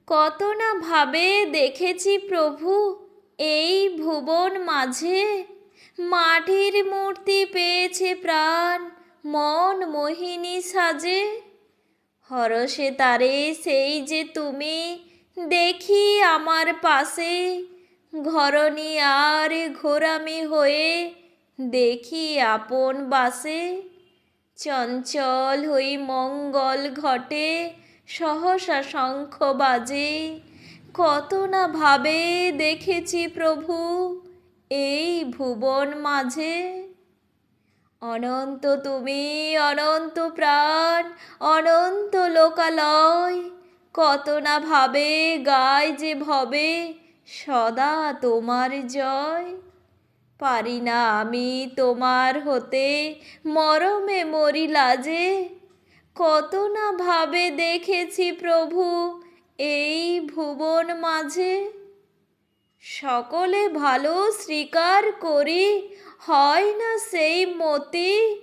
কত না ভাবে দেখেছি প্রভু এই ভুবন মাঝে। মাটির মূর্তি পেয়েছে প্রাণ, মন মোহিনী সাজে। হরষে তারে সেই যে তুমি, দেখি আমার পাশে। ঘরণী আর ঘোরামি হয়ে, দেখি আপন বাসে। চঞ্চল হই মঙ্গল ঘটে, সহসা শঙ্খ বাজে। কত না ভাবে দেখেছি প্রভু এই ভুবন মাঝে। অনন্ত তুমি, অনন্ত প্রাণ, অনন্ত লোকালয়। কত না ভাবে গায় যে ভবে, সদা তোমার জয়। পারি না আমি তোমার হতে, মরমে মরি লাজে। কত না ভাবে দেখেছি প্রভু এই ভুবন মাঝে। সকলে ভালো স্বীকার করি, হয় না সেই মতি।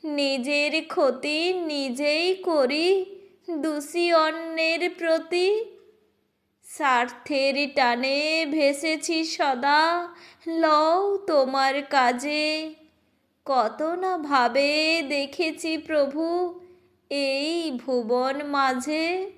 নিজের ক্ষতি নিজেই করি, দোষী অন্যের প্রতি। স্বার্থের টানে ভেসেছি সদা, লও তোমার কাজে। কত না ভাবে দেখেছি প্রভু এই ভুবন মাঝে।